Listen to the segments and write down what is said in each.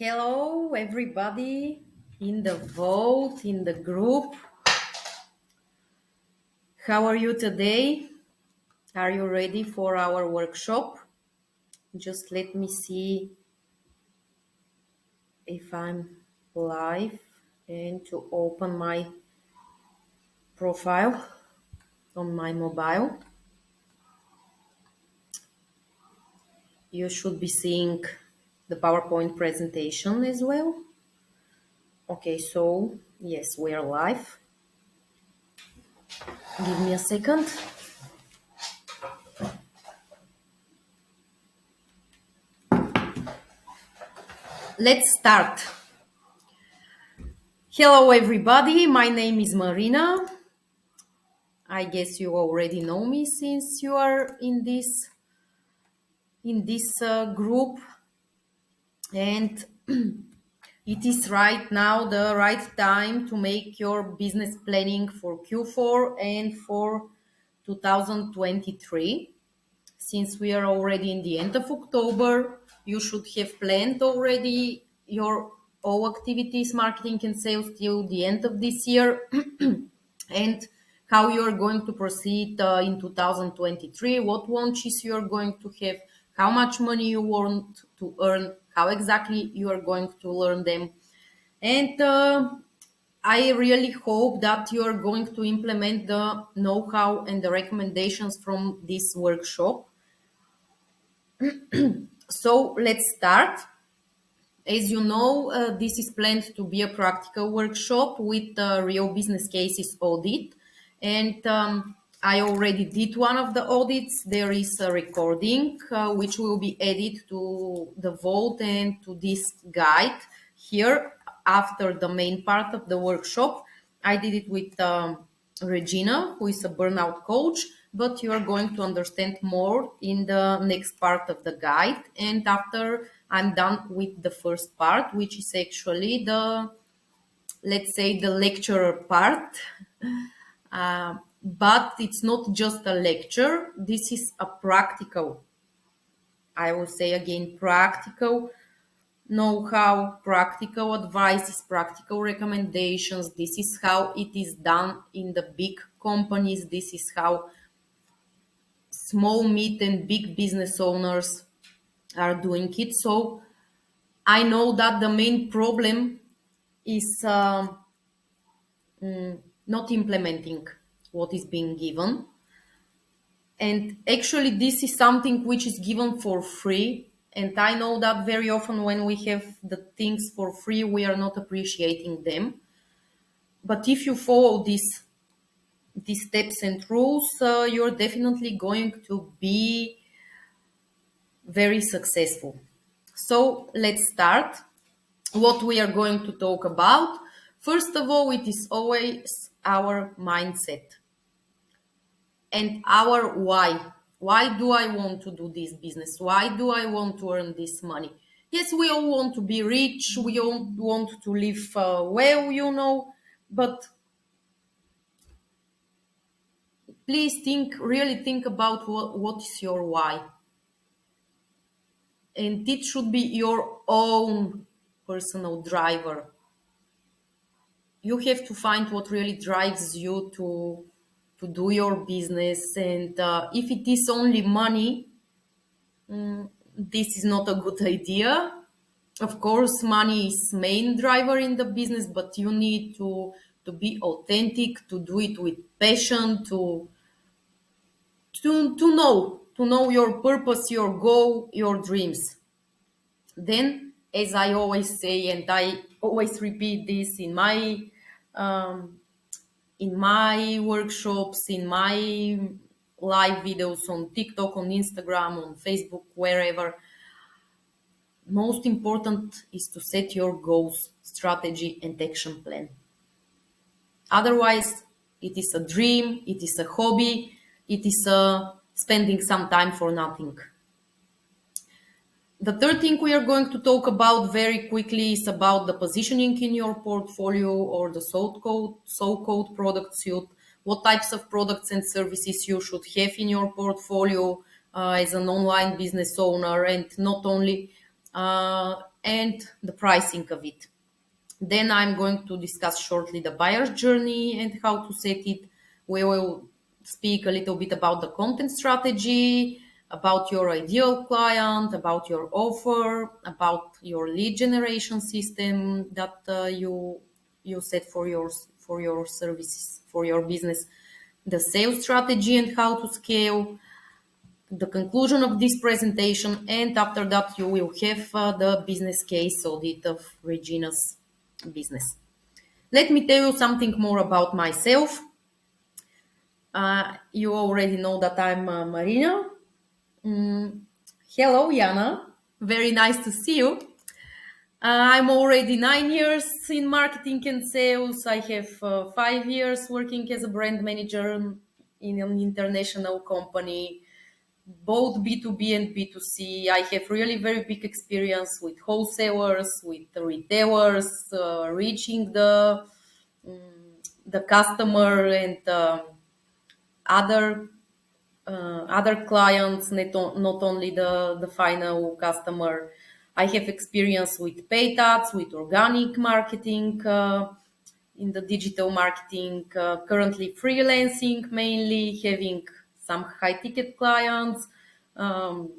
Hello, everybody in the vote, in the group. How are you today? Are you ready for our workshop? Just let me see if I'm live and to open my profile on my mobile. You should be seeing the PowerPoint presentation as well. Okay, so yes, we are live. Give me a second. Let's start. Hello, everybody. My name is Marina. I guess you already know me since you are in this group, and it is right now the right time to make your business planning for Q4 and for 2023. Since we are already in the end of October, you should have planned already your all activities, marketing and sales till the end of this year. And how you are going to proceed in 2023, what launches you are going to have, how much money you want to earn, how exactly you are going to learn them. And I really hope that you are going to implement the know-how and the recommendations from this workshop. So let's start. As you know, this is planned to be a practical workshop with real business cases audit. And I already did one of the audits. There is a recording which will be added to the vote and to this guide here after the main part of the workshop. I did it with Regina, who is a burnout coach, but you are going to understand more in the next part of the guide. And after I'm done with the first part, which is actually the, let's say, the lecturer part. But it's not just a lecture, this is a practical, I will say again, practical know-how, practical advices, practical recommendations. This is how it is done in the big companies. This is how small, mid, and big business owners are doing it. So I know that the main problem is not implementing what is being given. And actually, this is something which is given for free. And I know that very often when we have the things for free, we are not appreciating them. But if you follow these steps and rules, you're definitely going to be very successful. So let's start. What we are going to talk about. First of all, it is always our mindset and our why. Why do I want to do this business? Why do I want to earn this money? Yes, we all want to be rich. We all want to live well, but please really think about what is your why. And it should be your own personal driver. You have to find what really drives you to do your business. And if it is only money, this is not a good idea. Of course, money is main driver in the business, but you need to be authentic, to do it with passion, to know your purpose, your goal, your dreams. Then, as I always say, and I always repeat this um, in my workshops, in my live videos on TikTok, on Instagram, on Facebook, wherever, most important is to set your goals, strategy, and action plan. Otherwise, it is a dream, it is a hobby, it is spending some time for nothing. The third thing we are going to talk about very quickly is about the positioning in your portfolio or the so-called product suite. What types of products and services you should have in your portfolio as an online business owner, and not only and the pricing of it. Then I'm going to discuss shortly the buyer's journey and how to set it. We will speak a little bit about the content strategy, about your ideal client, about your offer, about your lead generation system that you set for your services, for your business, the sales strategy and how to scale, the conclusion of this presentation, and after that you will have the business case audit of Regina's business. Let me tell you something more about myself. You already know that I'm Marina. Hello, Yana. Very nice to see you. I'm already 9 years in marketing and sales. I have 5 years working as a brand manager in an international company, both B2B and B2C. I have really very big experience with wholesalers, with the retailers, reaching the customer and other other clients, not only the final customer. I have experience with paid ads, with organic marketing, in the digital marketing, currently freelancing mainly, having some high ticket clients. Um,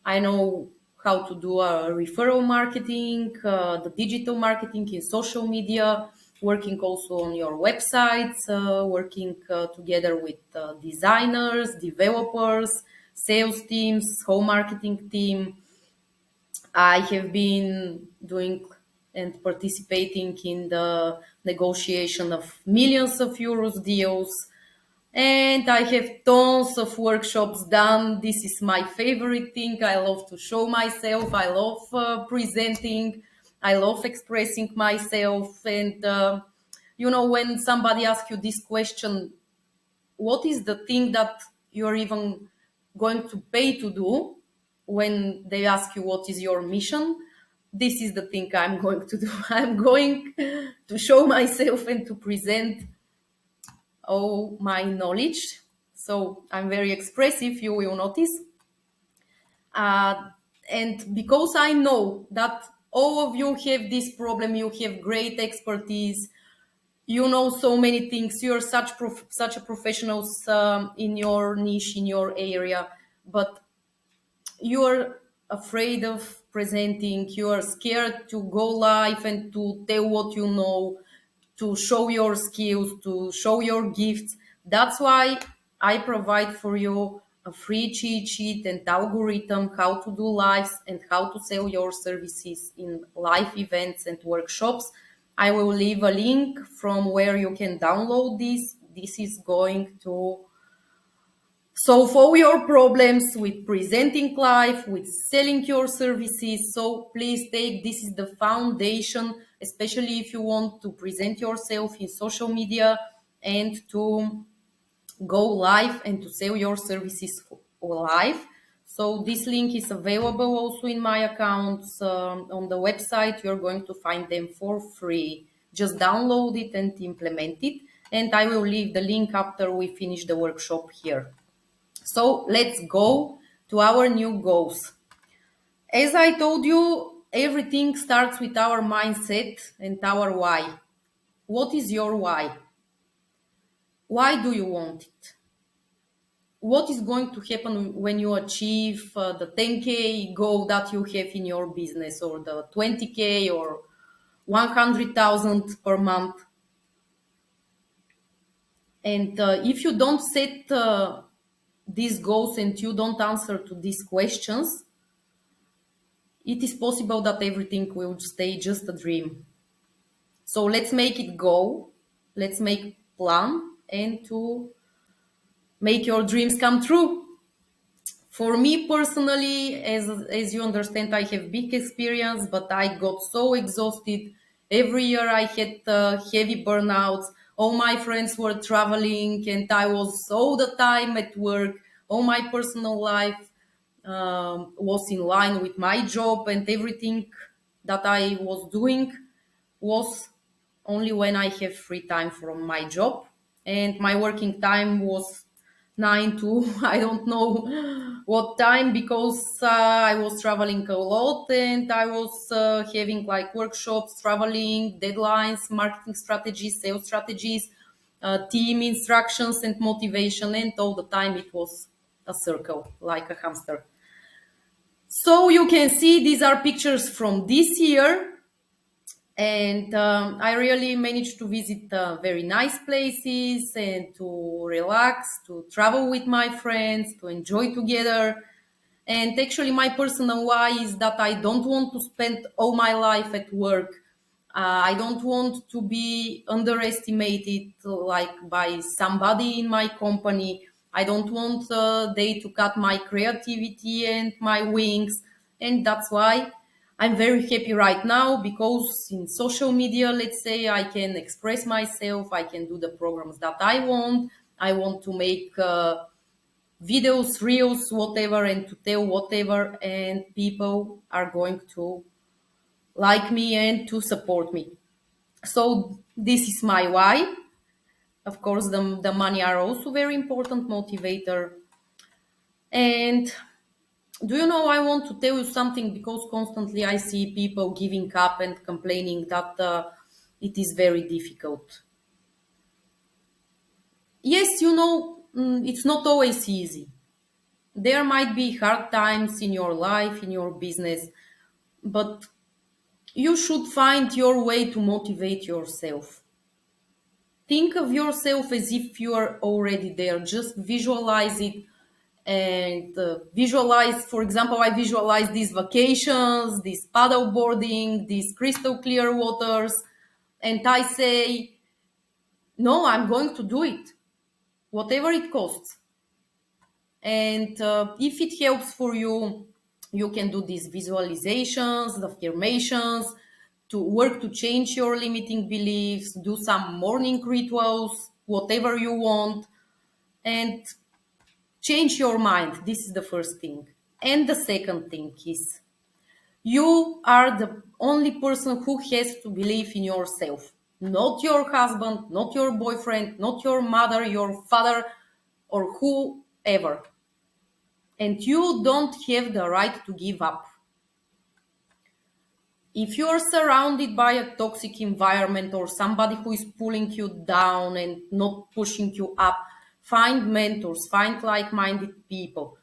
I know how to do a referral marketing, the digital marketing in social media, working also on your websites, working together with designers, developers, sales teams, home marketing team. I have been doing and participating in the negotiation of millions of euros deals, and I have tons of workshops done. This is my favorite thing. I love to show myself. I love presenting. I love expressing myself. And, when somebody asks you this question, what is the thing that you're even going to pay to do, when they ask you what is your mission, this is the thing I'm going to do. I'm going to show myself and to present all my knowledge. So I'm very expressive, you will notice. Uh, and because I know that all of you have this problem, you have great expertise, you know so many things, you're such a professionals in your niche, in your area, but you're afraid of presenting, you're scared to go live and to tell what you know, to show your skills, to show your gifts. That's why I provide for you a free cheat sheet and algorithm how to do lives and how to sell your services in live events and workshops. I will leave a link from where you can download this. This is going to solve all your problems with presenting live, with selling your services. So please take, this is the foundation, especially if you want to present yourself in social media and to go live and to sell your services live. So this link is available also in my accounts on the website. You're going to find them for free. Just download it and implement it. And I will leave the link after we finish the workshop here. So let's go to our new goals. As I told you, everything starts with our mindset and our why. What is your why? Why do you want it? What is going to happen when you achieve the 10K goal that you have in your business, or the 20K, or 100,000 per month? And if you don't set these goals and you don't answer to these questions, it is possible that everything will stay just a dream. So let's make it go. Let's make plan and to make your dreams come true. For me personally, as you understand, I have big experience, but I got so exhausted. Every year I had heavy burnouts. All my friends were traveling, and I was all the time at work. All my personal life was in line with my job, and everything that I was doing was only when I have free time from my job. And my working time was 9 to I don't know what time, because I was traveling a lot, and I was having like workshops, traveling, deadlines, marketing strategies, sales strategies, team instructions, and motivation. And all the time it was a circle, like a hamster. So you can see these are pictures from this year, and I really managed to visit very nice places and to relax, to travel with my friends, to enjoy together. And actually, my personal why is that I don't want to spend all my life at work. I don't want to be underestimated like by somebody in my company. I don't want they to cut my creativity and my wings. And that's why I'm very happy right now, because in social media, let's say, I can express myself, I can do the programs that I want. I want to make videos, reels, whatever, and to tell whatever, and people are going to like me and to support me. So this is my why. Of course, the money are also very important motivator. And do you know, I want to tell you something, because constantly I see people giving up and complaining that it is very difficult. Yes, it's not always easy. There might be hard times in your life, in your business, but you should find your way to motivate yourself. Think of yourself as if you are already there. Just visualize it, and visualize, for example, I visualize these vacations, this paddle boarding, these crystal clear waters, and I say, no, I'm going to do it, whatever it costs. And if it helps for you, you can do these visualizations, the affirmations, to work to change your limiting beliefs, do some morning rituals, whatever you want, and change your mind. This is the first thing. And the second thing is, you are the only person who has to believe in yourself. Not your husband, not your boyfriend, not your mother, your father, or whoever. And you don't have the right to give up. If you are surrounded by a toxic environment or somebody who is pulling you down and not pushing you up, find mentors, find like minded people.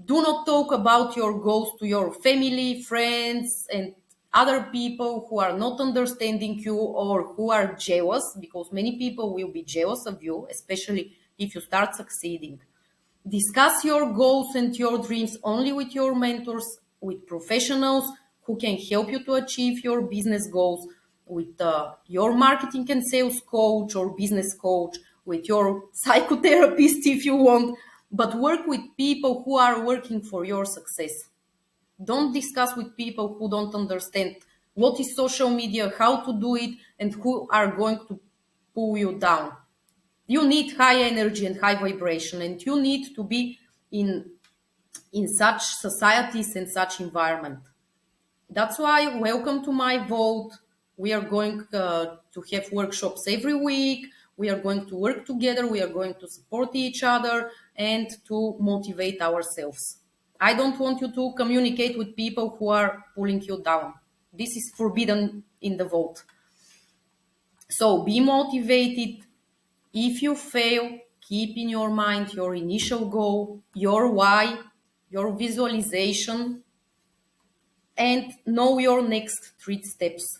Do not talk about your goals to your family, friends, and other people who are not understanding you or who are jealous, because many people will be jealous of you, especially if you start succeeding. Discuss your goals and your dreams only with your mentors, with professionals who can help you to achieve your business goals, with your marketing and sales coach or business coach, with your psychotherapist if you want, but work with people who are working for your success. Don't discuss with people who don't understand what is social media, how to do it, and who are going to pull you down. You need high energy and high vibration, and you need to be in such societies and such environment. That's why welcome to my vault. We are going to have workshops every week. We are going to work together. We are going to support each other and to motivate ourselves. I don't want you to communicate with people who are pulling you down. This is forbidden in the vault. So be motivated. If you fail, keep in your mind your initial goal, your why, your visualization, and know your next 3 steps.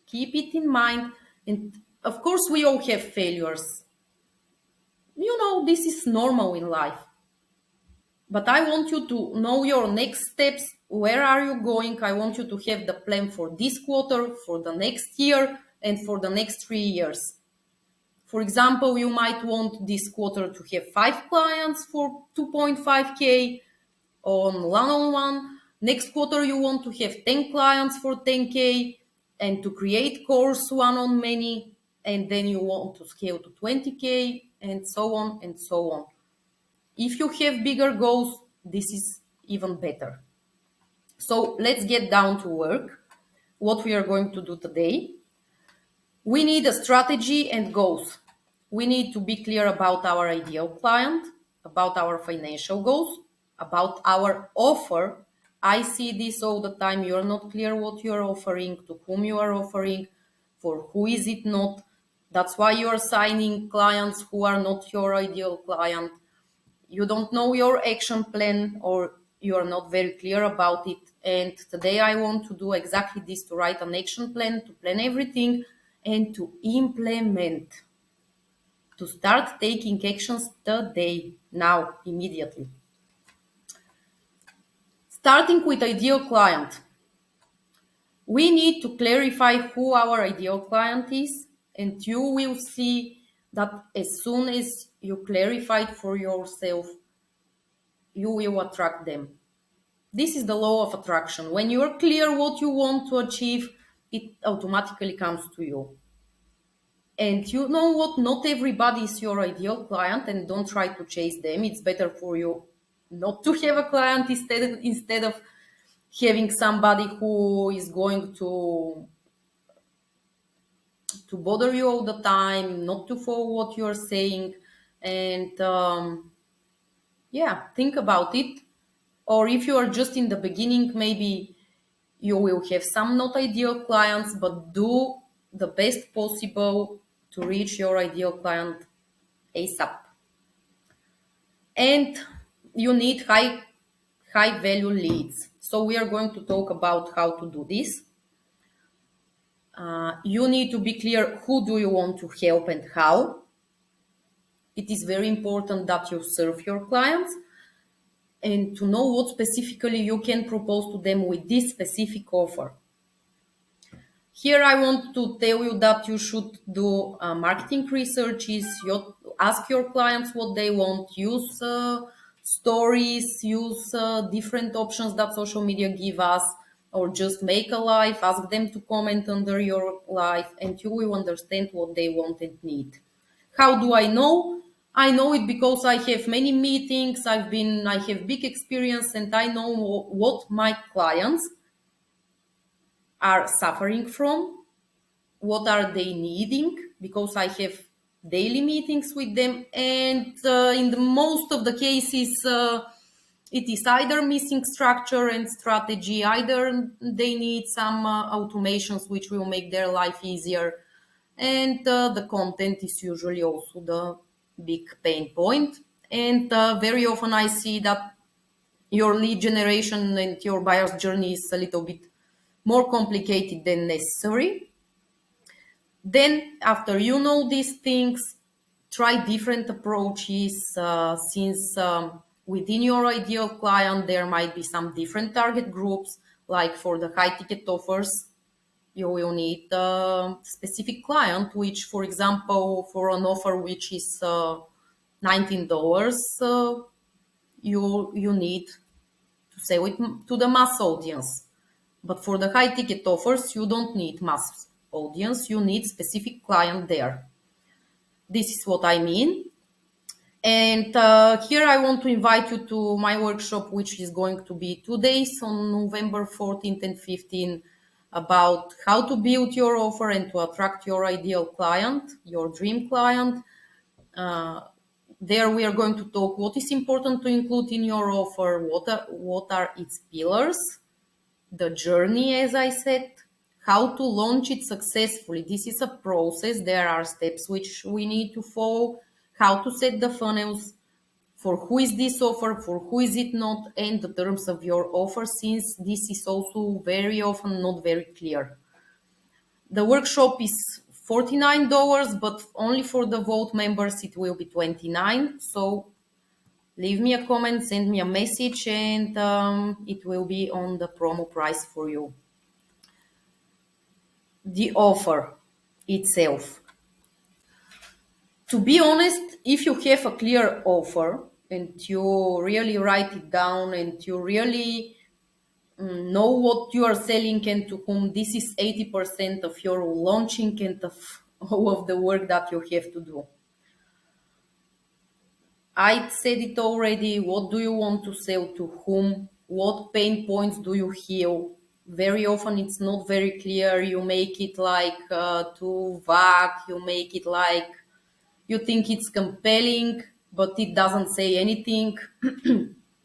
Keep it in mind. And of course, we all have failures. This is normal in life. But I want you to know your next steps. Where are you going? I want you to have the plan for this quarter, for the next year, and for the next 3 years. For example, you might want this quarter to have 5 clients for 2.5K on one-on-one. Next quarter, you want to have 10 clients for 10K and to create course one-on-many. And then you want to scale to 20K and so on and so on. If you have bigger goals, this is even better. So let's get down to work. What we are going to do today. We need a strategy and goals. We need to be clear about our ideal client, about our financial goals, about our offer. I see this all the time. You're not clear what you're offering, to whom you are offering, for who is it not. That's why you're signing clients who are not your ideal client. You don't know your action plan, or you're not very clear about it. And today I want to do exactly this, to write an action plan, to plan everything, and to implement, to start taking actions today, now, immediately. Starting with ideal client, we need to clarify who our ideal client is, and you will see that as soon as you clarify it for yourself, you will attract them. This is the law of attraction. When you are clear what you want to achieve, it automatically comes to you. And you know what? Not everybody is your ideal client, and don't try to chase them. It's better for you not to have a client instead of having somebody who is going to bother you all the time, not to follow what you're saying. And yeah, think about it. Or if you are just in the beginning, maybe you will have some not ideal clients, but do the best possible to reach your ideal client ASAP. And you need high value leads. So we are going to talk about how to do this. You need to be clear who do you want to help and how. It is very important that you serve your clients and to know what specifically you can propose to them with this specific offer. Here I want to tell you that you should do marketing researches, ask your clients what they want, use stories, use different options that social media give us, or just make a live, ask them to comment under your live, and you will understand what they want and need. How do I know? I know it because I have many meetings, I have big experience, and I know what my clients are suffering from, what are they needing, because I have daily meetings with them. And in the most of the cases, it is either missing structure and strategy, either they need some automations which will make their life easier, and the content is usually also the big pain point. And very often I see that your lead generation and your buyer's journey is a little bit more complicated than necessary. Then, after you know these things, try different approaches, since within your ideal client, there might be some different target groups. Like for the high ticket offers, you will need a specific client, which, for example, for an offer which is $19, you need to sell it to the mass audience. But for the high ticket offers, you don't need mass audience, you need specific client there. This is what I mean. And here I want to invite you to my workshop, which is going to be 2 days on November 14th and 15th, about how to build your offer and to attract your ideal client, your dream client. Uh, there we are going to talk what is important to include in your offer, what are its pillars, the journey, as I said, how to launch it successfully. This is a process. There are steps which we need to follow, how to set the funnels, for who is this offer, for who is it not, and the terms of your offer, since this is also very often not very clear. The workshop is $49, but only for the Vote members it will be $29. So leave me a comment, send me a message, and it will be on the promo price for you. The offer itself. To be honest, if you have a clear offer and you really write it down and you really know what you are selling and to whom, this is 80% of your launching and of all of the work that you have to do. I said it already. What do you want to sell to whom? What pain points do you heal? Very often it's not very clear. You make it like too vague. You make it like You think it's compelling, but it doesn't say anything.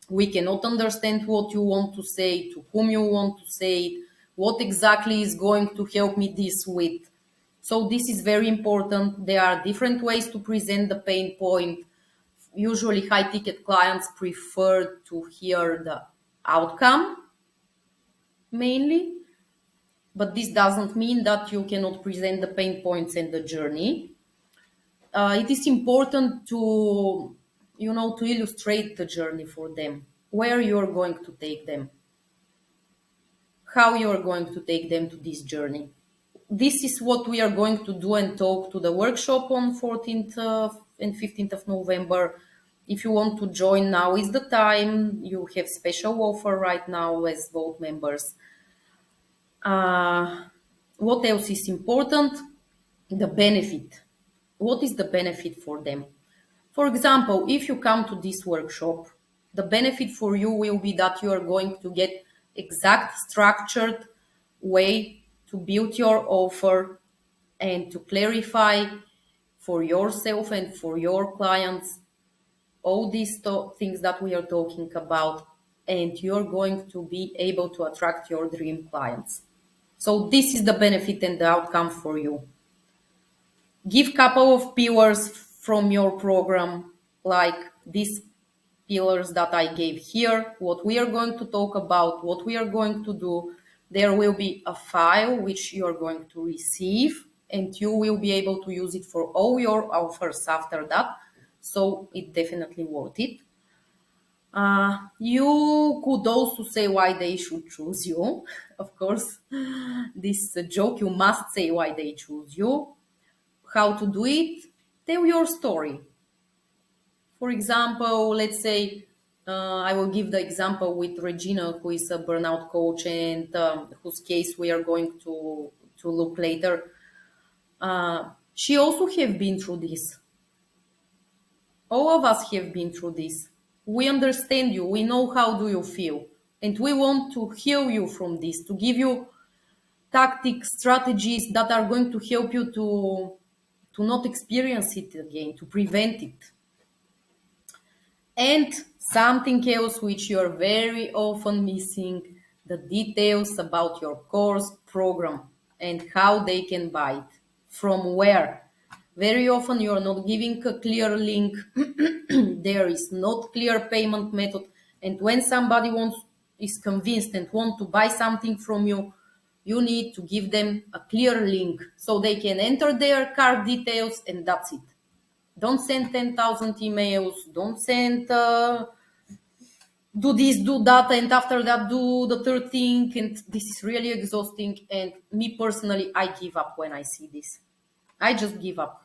We cannot understand what you want to say, to whom you want to say it, what exactly is going to help me this with. So this is very important. There are different ways to present the pain point. Usually high ticket clients prefer to hear the outcome mainly, but this doesn't mean that you cannot present the pain points and the journey. It is important to, to illustrate the journey for them, where you're going to take them, how you're going to take them to this journey. This is what we are going to do and talk to the workshop on 14th and 15th of November. If you want to join, now is the time. You have special offer right now as both members. Uh, what else is important? The benefit. What is the benefit for them? For example, if you come to this workshop, the benefit for you will be that you are going to get exact structured way to build your offer and to clarify for yourself and for your clients all these things that we are talking about, and you're going to be able to attract your dream clients. So this is the benefit and the outcome for you. Give couple of pillars from your program, like these pillars that I gave here, what we are going to talk about, what we are going to do. There will be a file which you are going to receive, and you will be able to use it for all your offers after that. So it's definitely worth it. You could also say why they should choose you. Of course, this is a joke. You must say why they choose you. How to do it? Tell your story. For example, let's say I will give the example with Regina, who is a burnout coach, and whose case we are going to look later. She also have been through this. All of us have been through this. We understand you. We know how do you feel, and we want to heal you from this, to give you tactics, strategies that are going to help you to not experience it again, to prevent it. And something else which you're very often missing, the details about your course program and how they can buy it. From where? Very often you're not giving a clear link. There is not clear payment method. And when somebody is convinced and want to buy something from you, you need to give them a clear link so they can enter their card details, and that's it. Don't send 10,000 emails. Don't send do this, do that, and after that do the third thing. And this is really exhausting. And me personally, I give up when I see this. I just give up.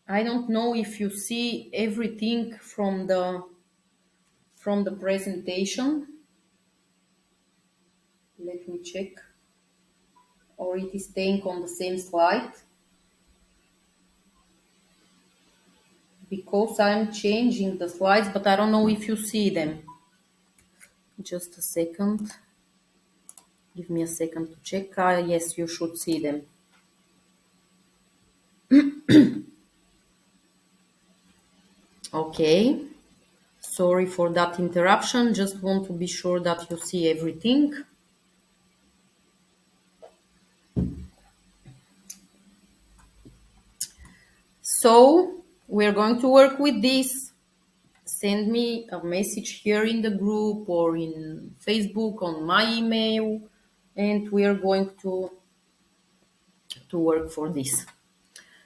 I don't know if you see everything from the presentation. Let me check. Or it is staying on the same slide. Because I'm changing the slides, but I don't know if you see them. Just a second. Give me a second to check. Yes, you should see them. Okay. Sorry for that interruption. Just want to be sure that you see everything. So we're going to work with this. Send me a message here in the group or in Facebook on my email, and we are going to work for this.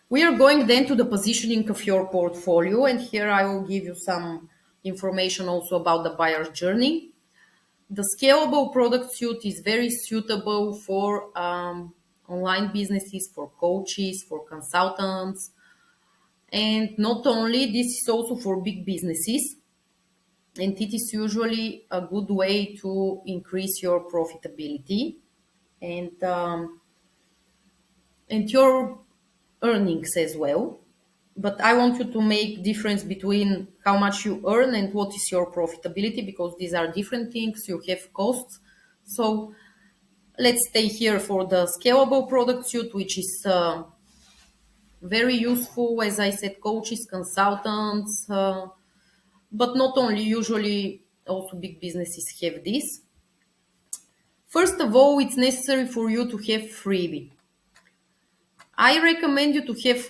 We are going then to the positioning of your portfolio, and here I will give you some information also about the buyer's journey. The scalable product suite is very suitable for online businesses, for coaches, for consultants, and not only, this is also for big businesses, and it is usually a good way to increase your profitability and your earnings as well. But I want you to make difference between how much you earn and what is your profitability, because these are different things. You have costs. So Let's stay here for the scalable product suite, which is very useful, as I said, coaches, consultants, but not only, usually also big businesses have this. First of all, it's necessary for you to have freebie. I recommend you to have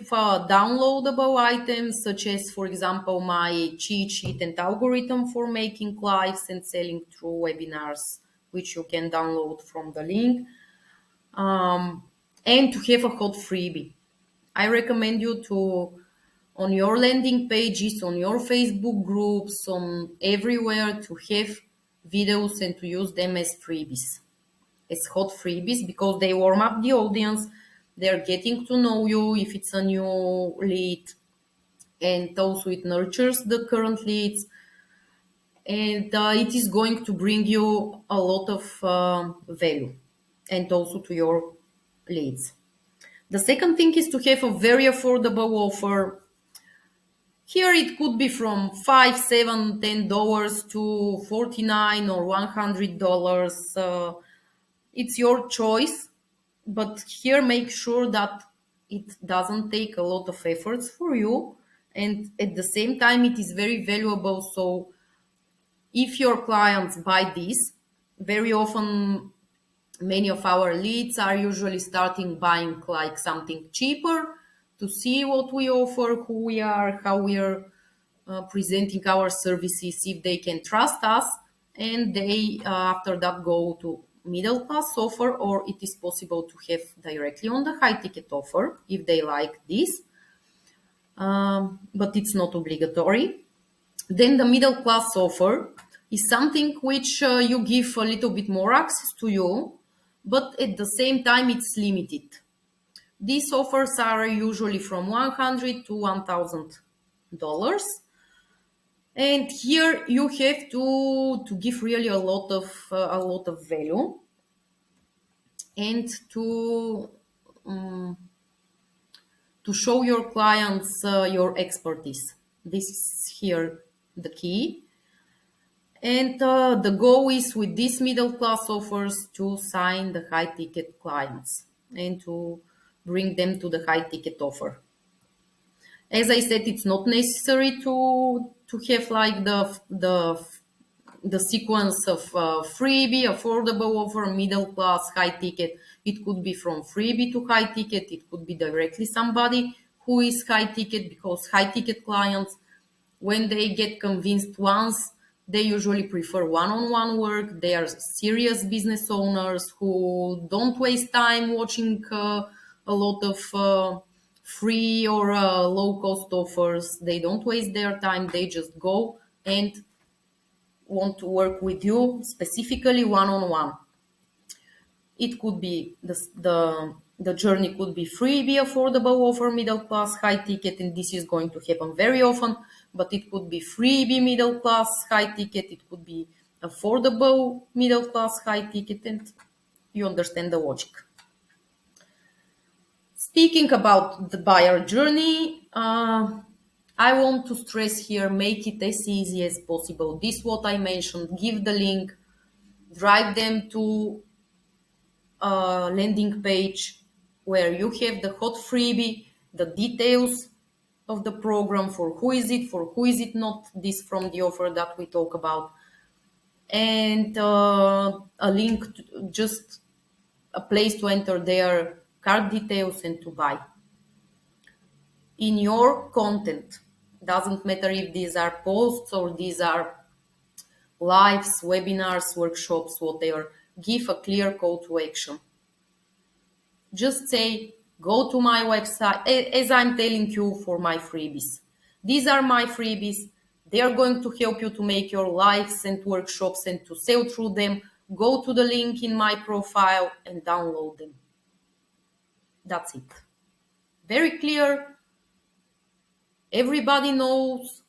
downloadable items such as, for example, my cheat sheet and algorithm for making lives and selling through webinars, which you can download from the link, and to have a hot freebie. I recommend you to, on your landing pages, on your Facebook groups, on everywhere, to have videos and to use them as freebies, as hot freebies, because they warm up the audience. They're getting to know you if it's a new lead, and also it nurtures the current leads, and it is going to bring you a lot of value, and also to your leads. The second thing is to have a very affordable offer. Here it could be from $5, $7, $10 to $49 or $100. It's your choice, but here make sure that it doesn't take a lot of efforts for you, and at the same time it is very valuable. So if your clients buy this, very often many of our leads are usually starting buying like something cheaper to see what we offer, who we are, how we are presenting our services, if they can trust us, and they after that go to middle class offer, or it is possible to have directly on the high ticket offer if they like this, but it's not obligatory. Then the middle class offer is something which you give a little bit more access to you, but at the same time it's limited. These offers are usually from $100 to $1,000, and here you have to give really a lot of value, and to show your clients your expertise. This is here the key. And the goal is with these middle class offers to sign the high ticket clients and to bring them to the high ticket offer. As I said, it's not necessary to have like the sequence of freebie, affordable offer, middle class, high ticket. It could be from freebie to high ticket. It could be directly somebody who is high ticket, because high ticket clients, when they get convinced once, they usually prefer one-on-one work. They are serious business owners who don't waste time watching a lot of free or low-cost offers. They don't waste their time. They just go and want to work with you specifically one-on-one. It could be the journey could be freebie, affordable offer, middle class, high ticket, and this is going to happen very often. But it could be freebie, middle class, high ticket. It could be affordable, middle class, high ticket, and you understand the logic. Speaking about the buyer journey, I want to stress here: make it as easy as possible. This is what I mentioned. Give the link, drive them to landing page where you have the hot freebie, the details of the program, for who is it not, this from the offer that we talk about, and a link to, just a place to enter their card details and to buy. In your content, doesn't matter if these are posts or these are lives, webinars, workshops, whatever, give a clear call to action. Just say, go to my website, as I'm telling you for my freebies. These are my freebies. They are going to help you to make your lives and workshops and to sell through them. Go to the link in my profile and download them. That's it. Very clear. Everybody knows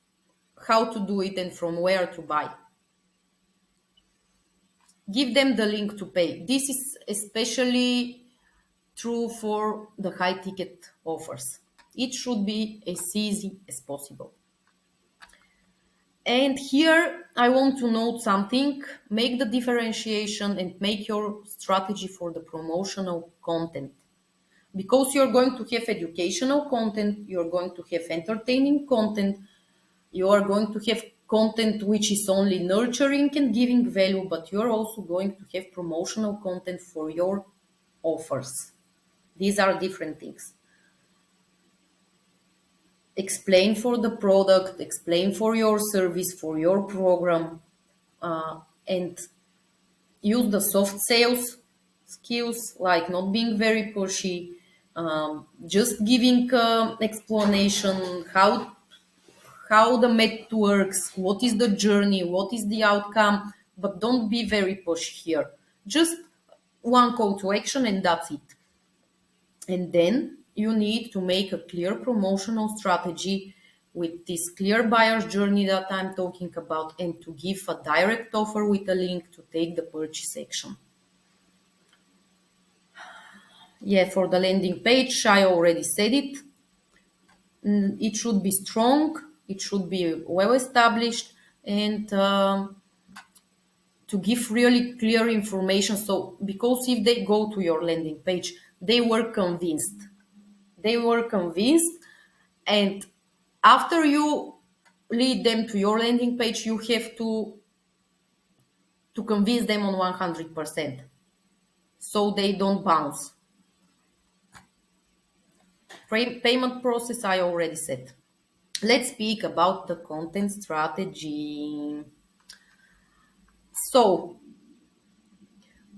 how to do it and from where to buy. Give them the link to pay. This is especially true for the high ticket offers. It should be as easy as possible. And here I want to note something, make the differentiation and make your strategy for the promotional content. Because you're going to have educational content, you're going to have entertaining content, you are going to have content which is only nurturing and giving value, but you're also going to have promotional content for your offers. These are different things. Explain for the product, explain for your service, for your program, and use the soft sales skills like not being very pushy, just giving explanation how the method works, what is the journey, what is the outcome, but don't be very pushy here. Just one call to action and that's it. And then you need to make a clear promotional strategy with this clear buyer's journey that I'm talking about and to give a direct offer with a link to take the purchase action. Yeah, for the landing page, I already said it. It should be strong, it should be well established, and to give really clear information. So, because if they go to your landing page, they were convinced. They were convinced, and after you lead them to your landing page, you have to convince them on 100%, so they don't bounce. Payment process, I already said. Let's speak about the content strategy. So,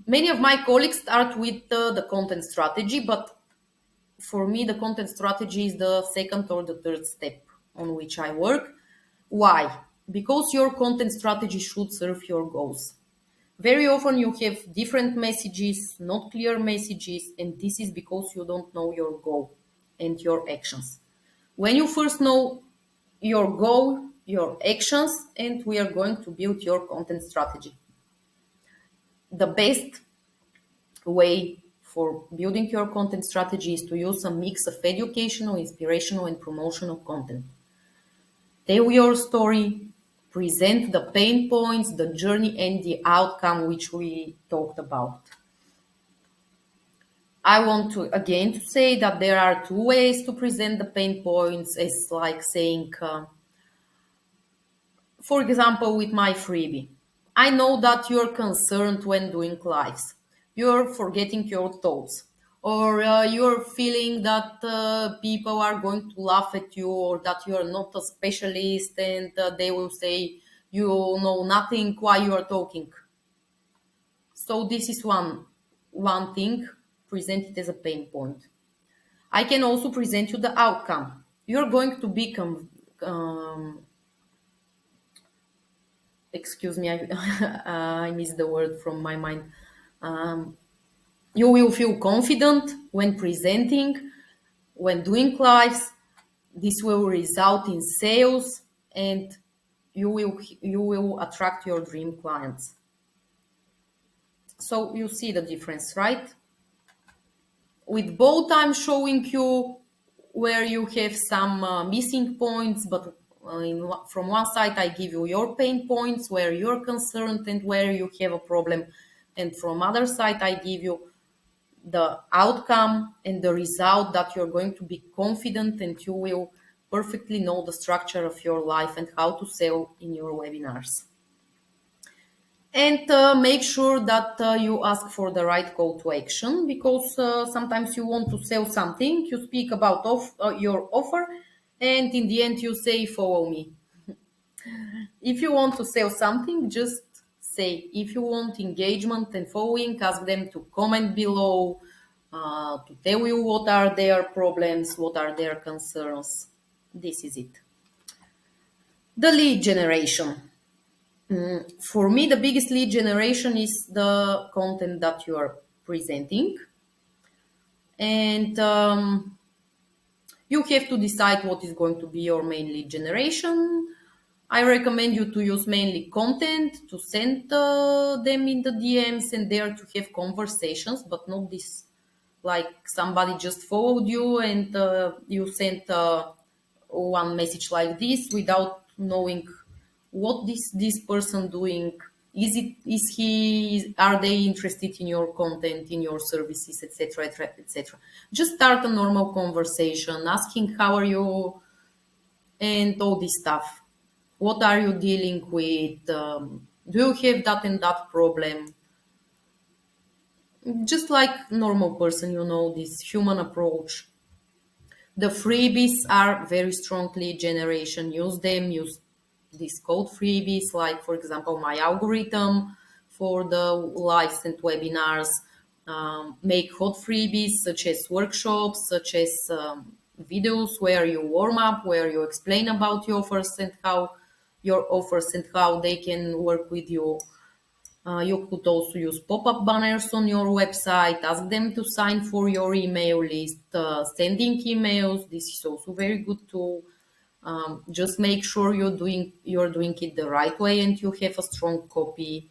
many of my colleagues start with the content strategy, but for me, the content strategy is the second or the third step on which I work. Why? Because your content strategy should serve your goals. Very often you have different messages, not clear messages, and this is because you don't know your goal and your actions. When you first know your goal, your actions, and we are going to build your content strategy. The best way for building your content strategy is to use a mix of educational, inspirational, and promotional content. Tell your story, present the pain points, the journey, and the outcome which we talked about. I want to again to say that there are two ways to present the pain points. It's like saying, for example, with my freebie, I know that you're concerned when doing lives. You're forgetting your thoughts, or you're feeling that people are going to laugh at you, or that you're not a specialist and they will say you know nothing while you are talking. So this is one thing, present it as a pain point. I can also present you the outcome. You're going to be excuse me, I missed the word from my mind. You will feel confident when presenting, when doing lives. This will result in sales, and you will attract your dream clients. So you see the difference, right? With both, I'm showing you where you have some missing points, but from one side, I give you your pain points where you're concerned and where you have a problem. And from other side, I give you the outcome and the result that you're going to be confident and you will perfectly know the structure of your life and how to sell in your webinars. And make sure that you ask for the right call to action, because sometimes you want to sell something, you speak about your offer, and in the end you say, follow me. If you want to sell something, just say. If you want engagement and following, ask them to comment below, to tell you what are their problems, what are their concerns. This is it. The lead generation. For me, the biggest lead generation is the content that you are presenting. And you have to decide what is going to be your main lead generation. I recommend you to use mainly content, to send them in the DMs and there to have conversations, but not this like somebody just followed you and you sent one message like this without knowing what this person doing. Are they interested in your content, in your services, etc., etc., etc. Just start a normal conversation, asking how are you and all this stuff. What are you dealing with? Do you have that and that problem? Just like normal person, this human approach. The freebies are very strong lead generation. Use them. Use these code freebies, like for example, my algorithm for the lives and webinars. Make hot freebies such as workshops, such as videos where you warm up, where you explain about your offers and how they can work with you. You could also use pop-up banners on your website, ask them to sign for your email list, sending emails. This is also very good tool. Just make sure you're doing it the right way and you have a strong copy.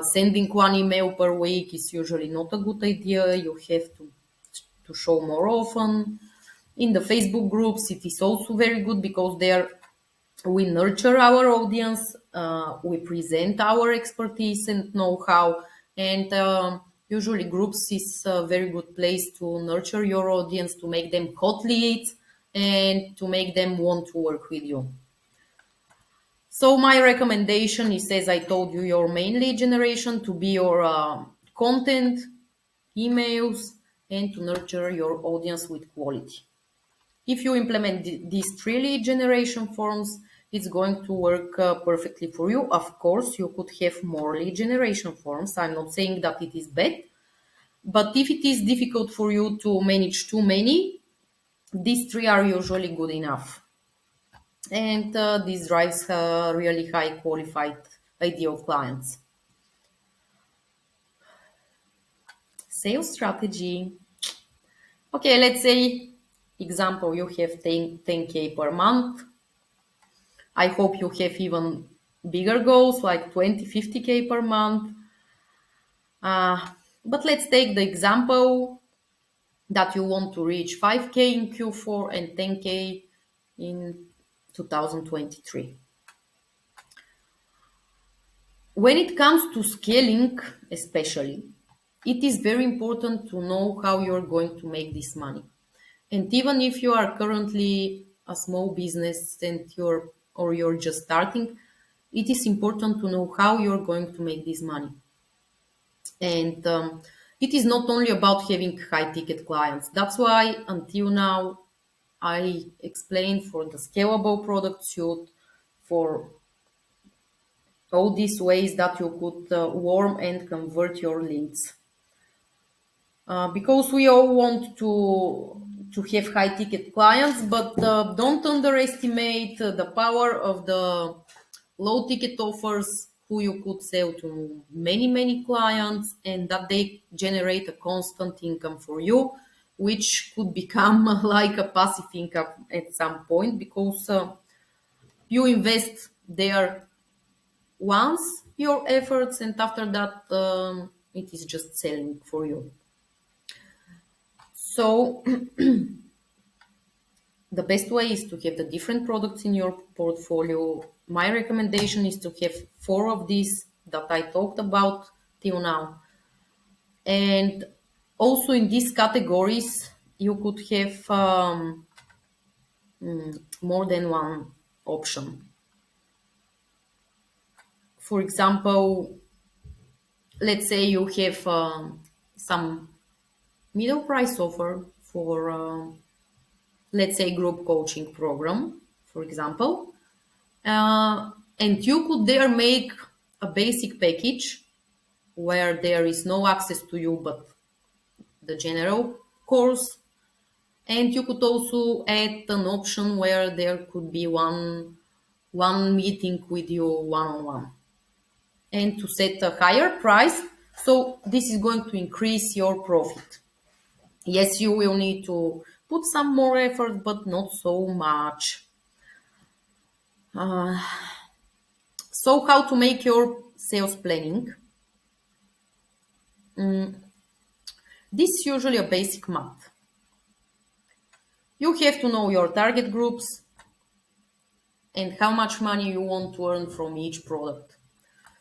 Sending one email per week is usually not a good idea. You have to show more often. In the Facebook groups, it is also very good because there we nurture our audience, we present our expertise and know-how, and usually groups is a very good place to nurture your audience, to make them hot leads and to make them want to work with you. So my recommendation is, as I told you, your main lead generation to be your content, emails, and to nurture your audience with quality. If you implement these three lead generation forms, it's going to work perfectly for you. Of course, you could have more lead generation forms. I'm not saying that it is bad, but if it is difficult for you to manage too many, these three are usually good enough. And this drives really high qualified ideal clients. Sales strategy. Okay, let's say, example, you have 10K per month. I hope you have even bigger goals like 20, 50K per month. But let's take the example that you want to reach 5K in Q4 and 10K in 2023. When it comes to scaling, especially, it is very important to know how you're going to make this money. And even if you are currently a small business and you're just starting, it is important to know how you're going to make this money. And it is not only about having high ticket clients. That's why until now I explained for the scalable product suite, for all these ways that you could warm and convert your leads. Because we all want to have high ticket clients, but don't underestimate the power of the low ticket offers who you could sell to many clients and that they generate a constant income for you, which could become like a passive income at some point because you invest there once your efforts and after that it is just selling for you. So the best way is to have the different products in your portfolio. My recommendation is to have four of these that I talked about till now. And also in these categories, you could have more than one option. For example, let's say you have some middle price offer for, let's say, group coaching program, for example. And you could there make a basic package where there is no access to you but the general course. And you could also add an option where there could be one meeting with you one-on-one. And to set a higher price, so this is going to increase your profit. Yes, you will need to put some more effort, but not so much. So how to make your sales planning? This is usually a basic math. You have to know your target groups, and how much money you want to earn from each product.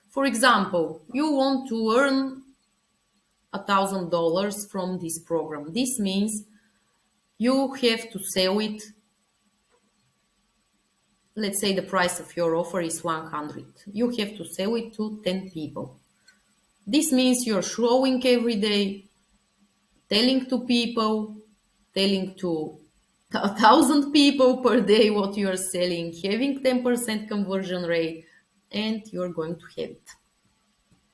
For example, you want to earn $1,000 from this program. This means you have to sell it. Let's say the price of your offer is 100. You have to sell it to 10 people. This means you're showing every day, telling to people, telling to 1,000 people per day what you're selling, having 10% conversion rate, and you're going to have it.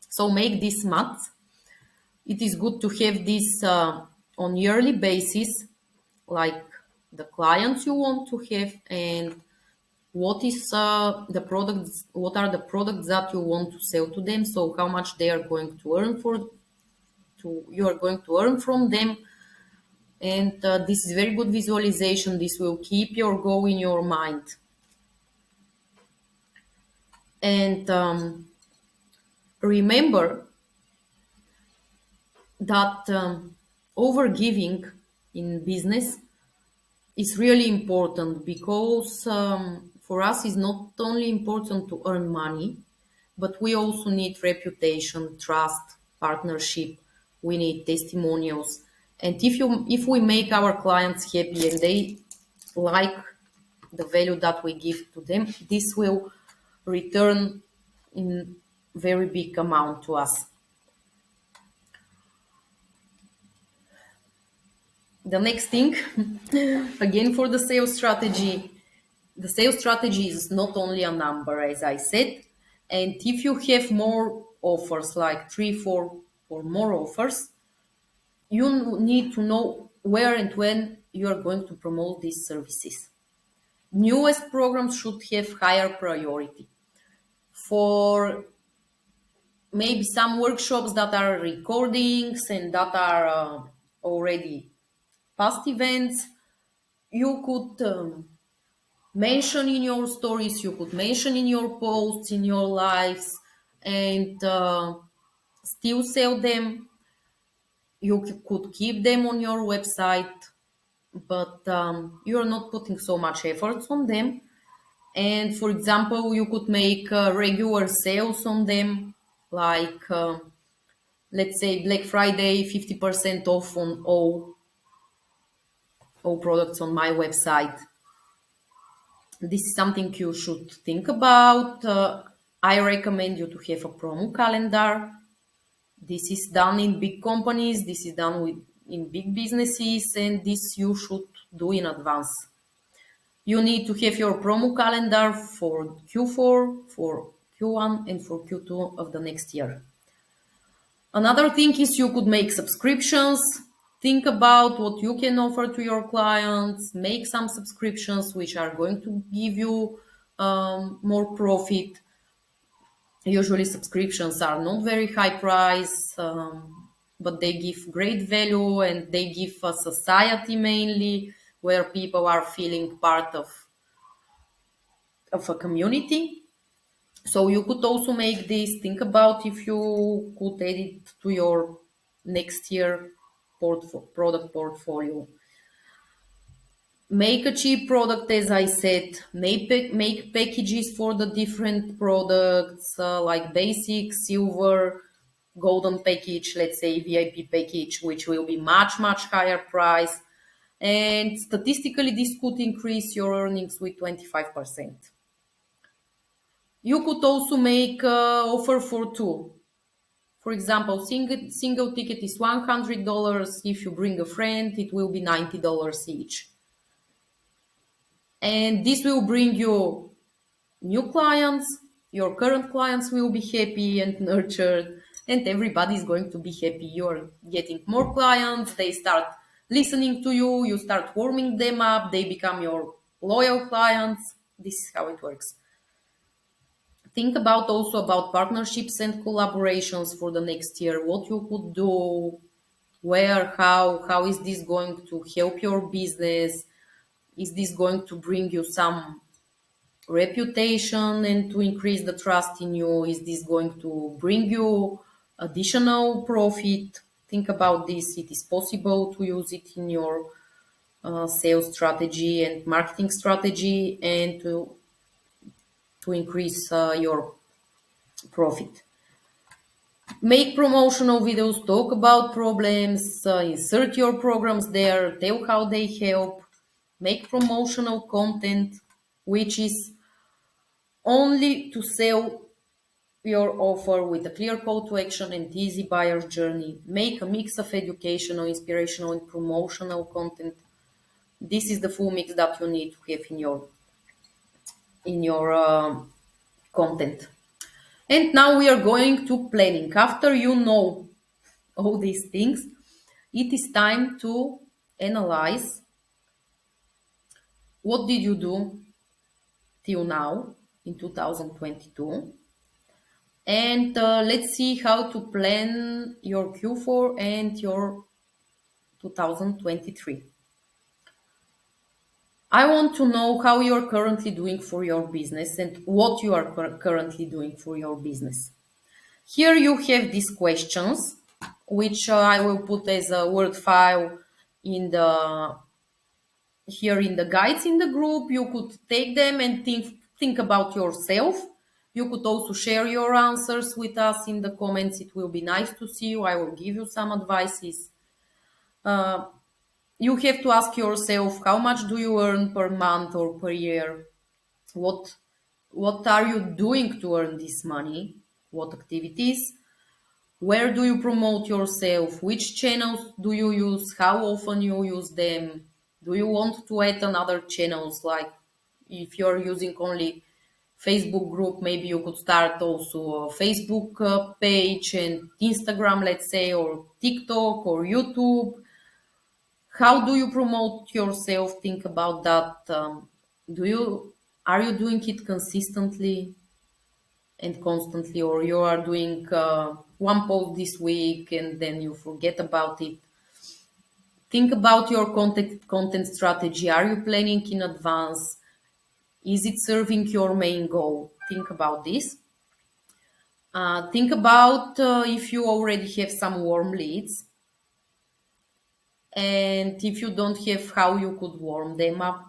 So make this math. It is good to have this on yearly basis, like the clients you want to have and what is the products, what are the products that you want to sell to them, so how much they are going to earn you are going to earn from them. And this is very good visualization. This will keep your goal in your mind. And remember that overgiving in business is really important, because for us it's not only important to earn money, but we also need reputation, trust, partnership. We need testimonials. And if we make our clients happy and they like the value that we give to them, this will return in very big amount to us. The next thing, again for the sales strategy is not only a number, as I said. And if you have more offers, like three, four, or more offers, you need to know where and when you are going to promote these services. Newest programs should have higher priority. For maybe some workshops that are recordings and that are already past events, you could mention in your stories, you could mention in your posts, in your lives, and still sell them. You could keep them on your website, but you're not putting so much efforts on them. And for example, you could make regular sales on them, like let's say Black Friday, 50% off on all products on my website. This is something you should think about. I recommend you to have a promo calendar. This is done in big companies, this is done in big businesses, and this you should do in advance. You need to have your promo calendar for Q4, for Q1, and for Q2 of the next year. Another thing is you could make subscriptions. Think about what you can offer to your clients. Make some subscriptions which are going to give you more profit. Usually subscriptions are not very high price, but they give great value, and they give a society mainly where people are feeling part of a community. So you could also make this. Think about if you could add it to your next year product portfolio. Make a cheap product, as I said. Make packages for the different products, like basic, silver, golden package, let's say VIP package, which will be much, much higher price. And statistically, this could increase your earnings with 25%. You could also make offer for two. For example, single ticket is $100. If you bring a friend, it will be $90 each. And this will bring you new clients. Your current clients will be happy and nurtured, and everybody is going to be happy. You're getting more clients, they start listening to you, you start warming them up, they become your loyal clients. This is how it works. Think about also about partnerships and collaborations for the next year. What you could do, where, how is this going to help your business? Is this going to bring you some reputation and to increase the trust in you? Is this going to bring you additional profit? Think about this. It is possible to use it in your sales strategy and marketing strategy, and to to increase your profit. Make promotional videos, talk about problems, insert your programs there, tell how they help. Make promotional content, which is only to sell your offer with a clear call to action and easy buyer journey. Make a mix of educational, inspirational, and promotional content. This is the full mix that you need to have in your content. And now we are going to planning. After you know all these things, it is time to analyze what did you do till now in 2022, and let's see how to plan your Q4 and your 2023. I want to know how you're currently doing for your business and what you are currently doing for your business. Here you have these questions, which I will put as a Word file in the here in the guides in the group. You could take them and think about yourself. You could also share your answers with us in the comments. It will be nice to see you. I will give you some advices. Uh, you have to ask yourself, how much do you earn per month or per year? What what are you doing to earn this money? What activities? Where do you promote yourself? Which channels do you use? How often you use them? Do you want to add another channels? Like if you're using only Facebook group, maybe you could start also a Facebook page and Instagram, let's say, or TikTok or YouTube. How do you promote yourself? Think about that. Do you are you doing it consistently and constantly, or you are doing one post this week and then you forget about it? Think about your content strategy. Are you planning in advance? Is it serving your main goal? Think about this. Think about if you already have some warm leads, and if you don't have, how you could warm them up,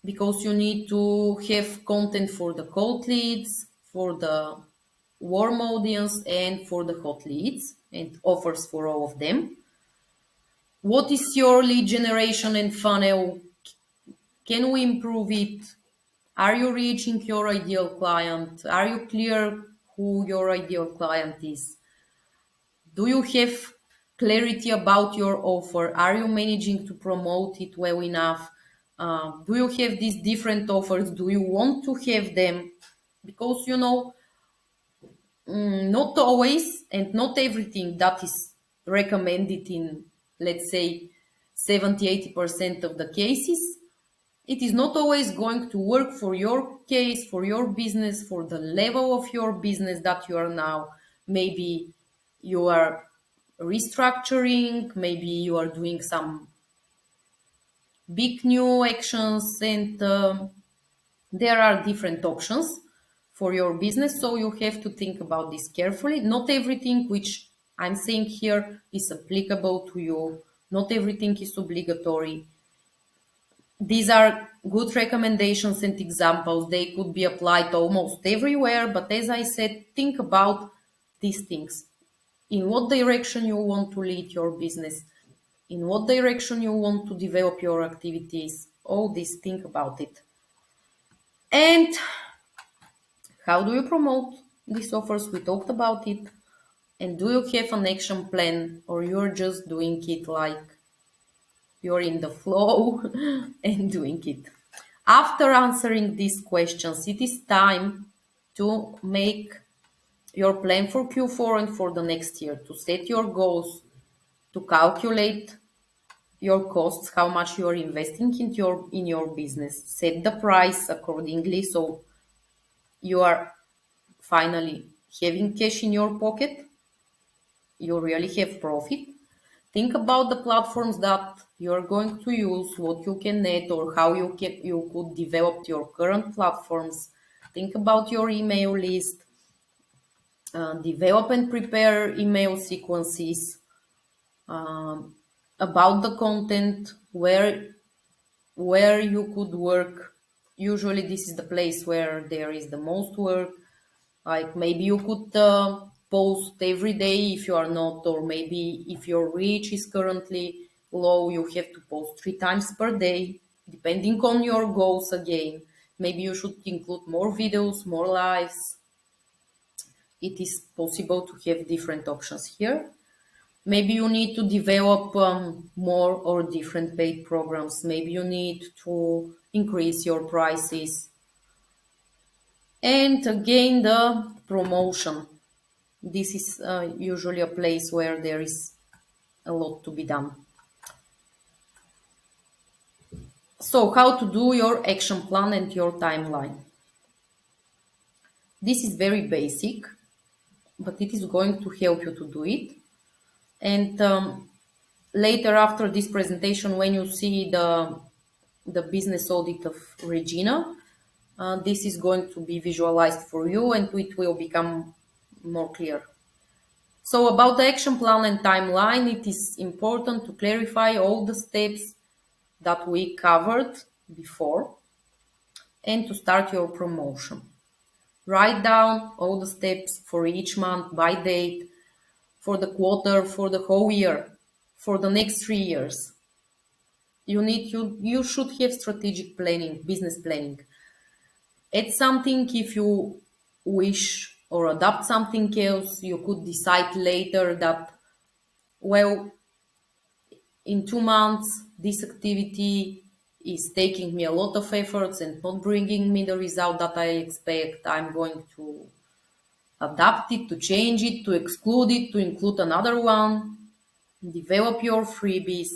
because you need to have content for the cold leads, for the warm audience, and for the hot leads, and offers for all of them. What is your lead generation and funnel? Can we improve it? Are you reaching your ideal client? Are you clear who your ideal client is? Do you have clarity about your offer? Are you managing to promote it well enough? Do you have these different offers? Do you want to have them? Because not always and not everything that is recommended in, let's say, 70-80% of the cases, it is not always going to work for your case, for your business, for the level of your business that you are now. Maybe you are restructuring, maybe you are doing some big new actions, and there are different options for your business. So you have to think about this carefully. Not everything which I'm saying here is applicable to you, not everything is obligatory. These are good recommendations and examples. They could be applied almost everywhere, but as I said, think about these things. In what direction you want to lead your business, in what direction you want to develop your activities, all this, think about it. And how do you promote these offers? We talked about it. And do you have an action plan, or you're just doing it like you're in the flow and doing it? After answering these questions, it is time to make your plan for Q4 and for the next year, to set your goals, to calculate your costs, how much you are investing in your business, set the price accordingly, so you are finally having cash in your pocket, you really have profit. Think about the platforms that you're going to use, what you can add, or how you could develop your current platforms. Think about your email list, develop and prepare email sequences, about the content, where you could work usually this is the place where there is the most work. Like maybe you could post every day if you are not, or maybe if your reach is currently low, you have to post 3 times per day, depending on your goals again. Maybe you should include more videos, more lives. It is possible to have different options here. Maybe you need to develop more or different paid programs. Maybe you need to increase your prices. And again, the promotion. This is usually a place where there is a lot to be done. So, how to do your action plan and your timeline? This is very basic, but it is going to help you to do it. And later, after this presentation, when you see the business audit of Regina, this is going to be visualized for you and it will become more clear. So about the action plan and timeline, it is important to clarify all the steps that we covered before and to start your promotion. Write down all the steps for each month by date, for the quarter, for the whole year, for the next 3 years. You should have strategic planning, business planning. Add something if you wish or adapt something else. You could decide later that, well, in 2 months, this activity is taking me a lot of efforts and not bringing me the result that I expect. I'm going to adapt it, to change it, to exclude it, to include another one. Develop your freebies,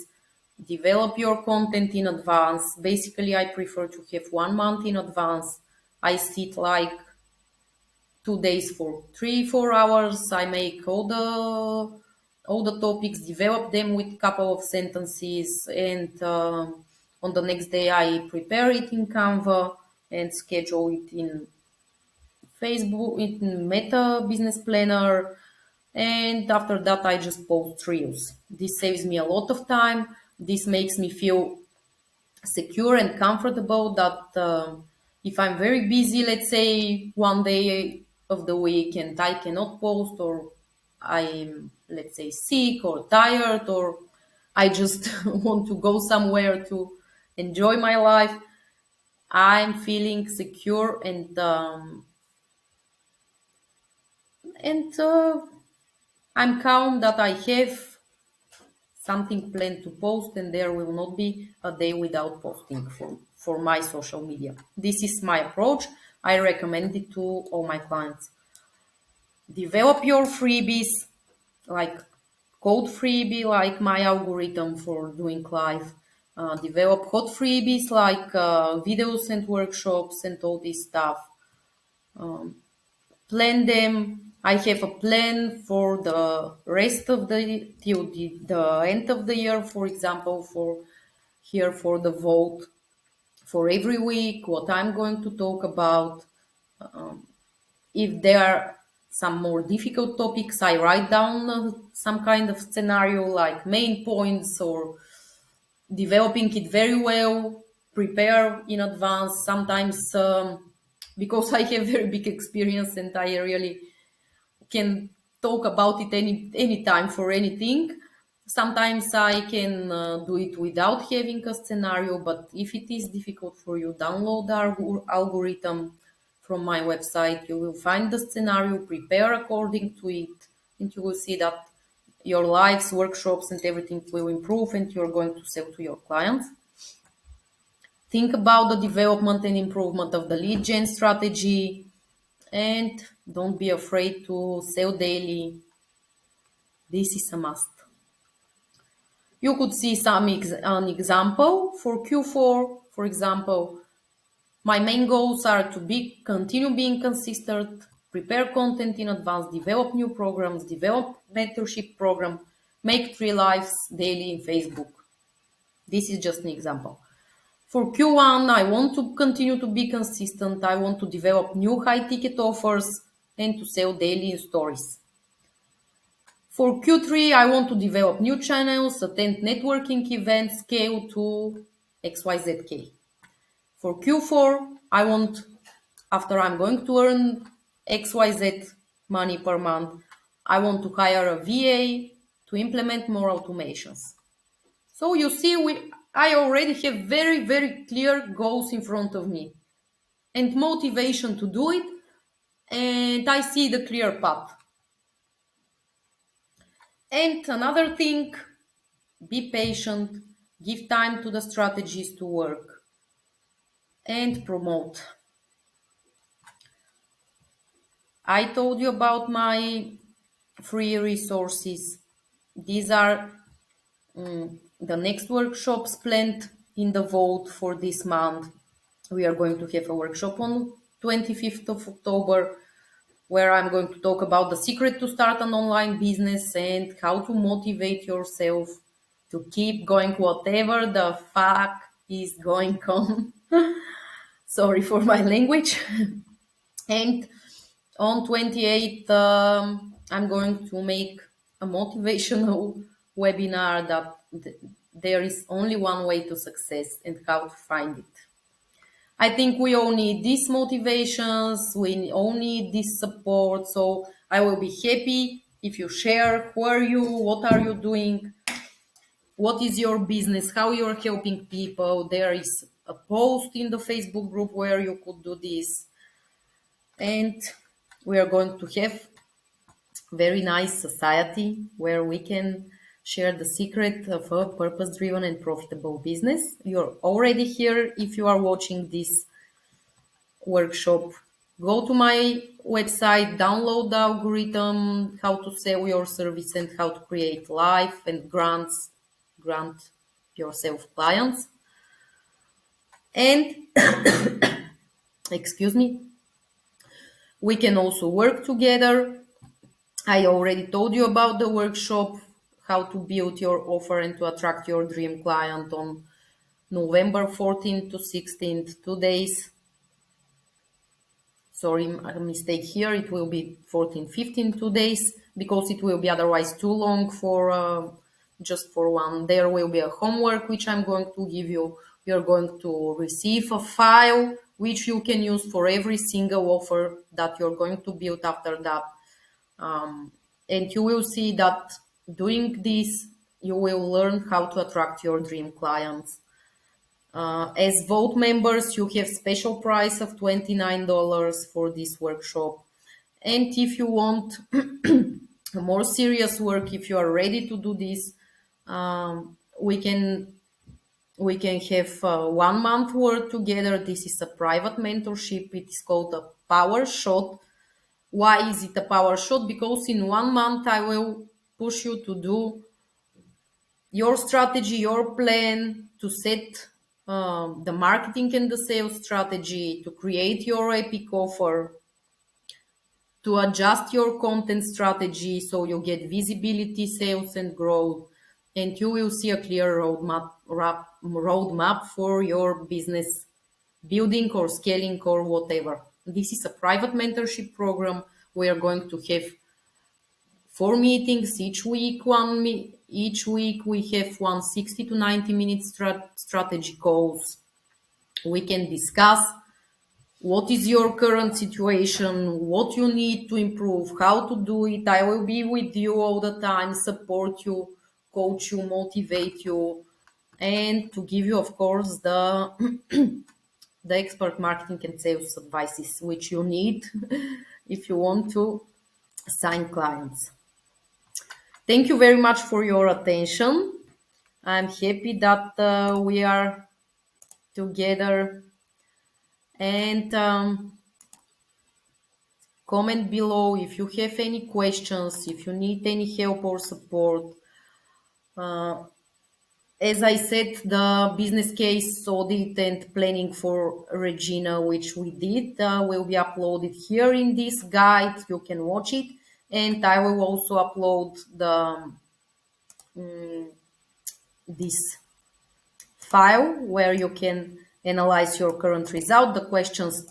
develop your content in advance. Basically, I prefer to have 1 month in advance. I sit like 2 days for 3-4 hours. I make all the topics, develop them with couple of sentences, and on the next day I prepare it in Canva and schedule it in Facebook, in Meta Business Planner, and after that I just post reels. This saves me a lot of time. This makes me feel secure and comfortable that if I'm very busy, let's say 1 day of the week and I cannot post, or I'm, let's say, sick or tired, or I just want to go somewhere to enjoy my life, I'm feeling secure and I'm calm that I have something planned to post and there will not be a day without posting for my social media. This is my approach. I recommend it to all my clients. Develop your freebies, like code freebie, like my algorithm for doing live. Develop hot freebies like videos and workshops and all this stuff. Plan them. I have a plan for the rest of till the end of the year, for example, for the vote for every week, what I'm going to talk about. If there are some more difficult topics, I write down some kind of scenario like main points, or developing it very well, prepare in advance. Sometimes, because I have very big experience and I really can talk about it any time for anything. Sometimes I can do it without having a scenario, but if it is difficult for you, download the algorithm from my website. You will find the scenario, prepare according to it, and you will see that your lives, workshops, and everything will improve, and you're going to sell to your clients. Think about the development and improvement of the lead gen strategy, and don't be afraid to sell daily. This is a must. You could see an example for Q4. For example, my main goals are to continue being consistent, prepare content in advance, develop new programs, develop mentorship program, make 3 lives daily in Facebook. This is just an example. For Q1, I want to continue to be consistent. I want to develop new high ticket offers and to sell daily in stories. For Q3, I want to develop new channels, attend networking events, scale to XYZK. For Q4, I want, after I'm going to earn XYZ money per month, I want to hire a VA to implement more automations. So you see, I already have very, very clear goals in front of me and motivation to do it, and I see the clear path. And another thing, be patient, give time to the strategies to work, and promote. I told you about my free resources. These are the next workshops planned in the vote for this month. We are going to have a workshop on 25th of October where I'm going to talk about the secret to start an online business and how to motivate yourself to keep going whatever the fuck is going on. Sorry for my language. And on 28th, I'm going to make a motivational webinar that there is only one way to success and how to find it. I think we all need these motivations, we all need this support. So I will be happy if you share who are you, what are you doing, what is your business, how you're helping people. There is a post in the Facebook group where you could do this. And we are going to have very nice society where we can share the secret of a purpose-driven and profitable business. You're already here if you are watching this workshop. Go to my website, download the algorithm, how to sell your service and how to create life and grant yourself clients. And excuse me, we can also work together. I already told you about the workshop, how to build your offer and to attract your dream client on November 14th to 16th, 2 days. Sorry, a mistake here. It will be 14, 15, 2 days because it will be otherwise too long for just for one. There will be a homework which I'm going to give you. You're going to receive a file which you can use for every single offer that you're going to build after that. And you will see that doing this, you will learn how to attract your dream clients. As vote members, you have special price of $29 for this workshop. And if you want more serious work, if you are ready to do this, we can have 1 month work together. This is a private mentorship. It is called a Power Shot. Why is it a power shot? Because in 1 month I will push you to do your strategy, your plan, to set the marketing and the sales strategy, to create your epic offer, to adjust your content strategy so you get visibility, sales, and growth. And you will see a clear roadmap for your business building or scaling or whatever. This is a private mentorship program. We are going to have 4 meetings each week. Each week we have 160 to 90 minute strategy calls. We can discuss what is your current situation, what you need to improve, how to do it. I will be with you all the time, support you, coach you, motivate you, and to give you, of course, the the expert marketing and sales advices which you need if you want to sign clients. Thank you very much for your attention. I'm happy that we are together. And comment below if you have any questions, if you need any help or support. As I said, the business case audit and planning for Regina, which we did, will be uploaded here in this guide. You can watch it. And I will also upload this file where you can analyze your current result, the questions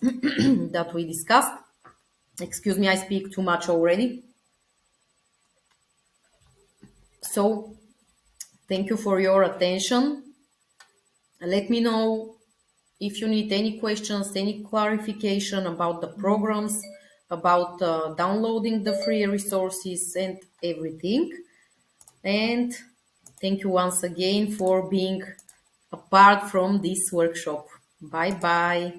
that we discussed. Excuse me, I speak too much already. So thank you for your attention. Let me know if you need any questions, any clarification about the programs, about downloading the free resources and everything. And thank you once again for being apart from this workshop. Bye bye.